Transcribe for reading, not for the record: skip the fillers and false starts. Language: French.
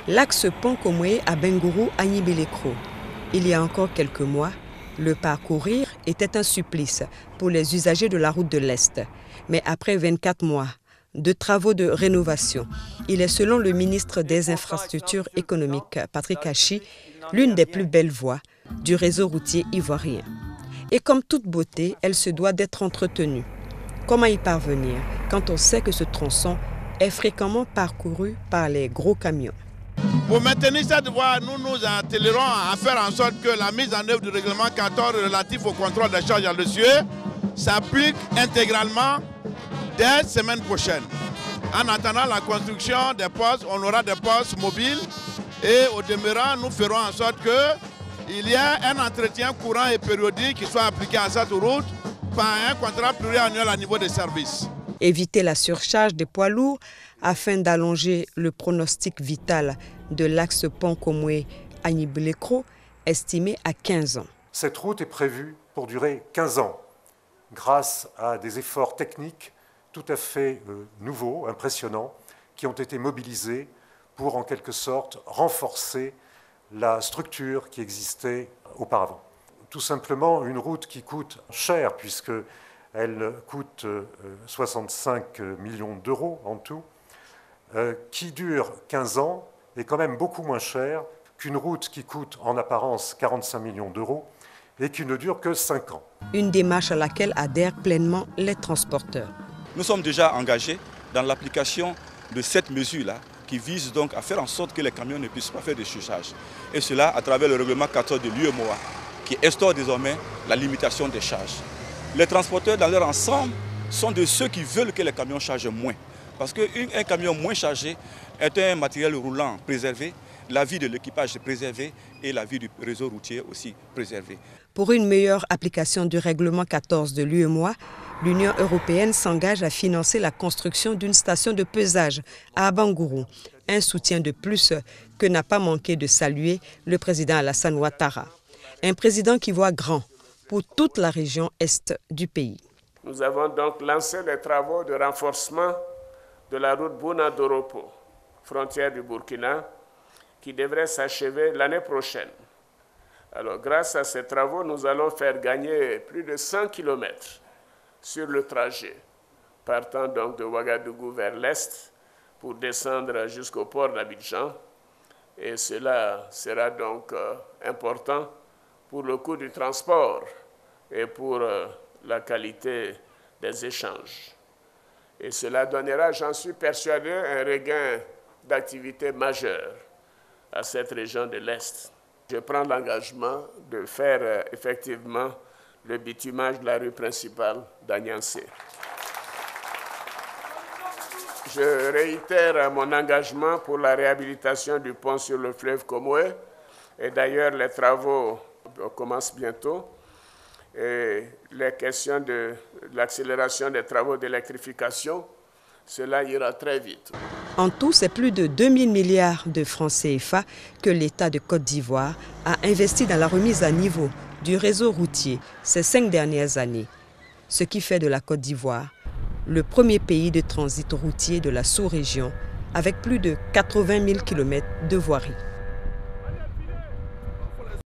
L'axe Pont-Komoé à Bengourou à Nibelekro. Il y a encore quelques mois, le parcourir était un supplice pour les usagers de la route de l'Est. Mais après 24 mois de travaux de rénovation, il est, selon le ministre des Infrastructures économiques, Patrick Hachi, l'une des plus belles voies du réseau routier ivoirien. Et comme toute beauté, elle se doit d'être entretenue. Comment y parvenir quand on sait que ce tronçon est fréquemment parcouru par les gros camions? Pour maintenir cette voie, nous nous attellerons à faire en sorte que la mise en œuvre du règlement 14 relatif au contrôle des charges alucieuses s'applique intégralement dès la semaine prochaine. En attendant la construction des postes, on aura des postes mobiles et au demeurant, nous ferons en sorte qu'il y ait un entretien courant et périodique qui soit appliqué à cette route par un contrat pluriannuel à niveau des services. Éviter la surcharge des poids lourds afin d'allonger le pronostic vital de l'axe Pont-Komoé à Nibelekro, estimé à 15 ans. Cette route est prévue pour durer 15 ans, grâce à des efforts techniques tout à fait nouveaux, impressionnants, qui ont été mobilisés pour en quelque sorte renforcer la structure qui existait auparavant. Tout simplement une route qui coûte cher puisqu'elle coûte 65 millions d'euros en tout, qui dure 15 ans est quand même beaucoup moins cher qu'une route qui coûte en apparence 45 millions d'euros et qui ne dure que 5 ans. Une démarche à laquelle adhèrent pleinement les transporteurs. Nous sommes déjà engagés dans l'application de cette mesure-là qui vise donc à faire en sorte que les camions ne puissent pas faire de surcharge. Et cela à travers le règlement 14 de l'UEMOA qui instaure désormais la limitation des charges. Les transporteurs dans leur ensemble sont de ceux qui veulent que les camions chargent moins. Parce qu'un camion moins chargé est un matériel roulant préservé, la vie de l'équipage est préservée et la vie du réseau routier aussi préservée. Pour une meilleure application du règlement 14 de l'UEMOA, l'Union européenne s'engage à financer la construction d'une station de pesage à Bengourou, un soutien de plus que n'a pas manqué de saluer le président Alassane Ouattara. Un président qui voit grand pour toute la région est du pays. Nous avons donc lancé les travaux de renforcement de la route Bouna-Doropo, frontière du Burkina, qui devrait s'achever l'année prochaine. Alors, grâce à ces travaux, nous allons faire gagner plus de 100 km sur le trajet, partant donc de Ouagadougou vers l'est pour descendre jusqu'au port d'Abidjan. Et cela sera donc important pour le coût du transport et pour la qualité des échanges. Et cela donnera, j'en suis persuadé, un regain d'activité majeur à cette région de l'Est. Je prends l'engagement de faire effectivement le bitumage de la rue principale d'Agnansé. Je réitère mon engagement pour la réhabilitation du pont sur le fleuve Komoé. Et d'ailleurs, les travaux commencent bientôt. Et les questions de l'accélération des travaux d'électrification, cela ira très vite. En tout, c'est plus de 2000 milliards de francs CFA que l'État de Côte d'Ivoire a investi dans la remise à niveau du réseau routier ces 5 dernières années, ce qui fait de la Côte d'Ivoire le premier pays de transit routier de la sous-région avec plus de 80 000 km de voirie.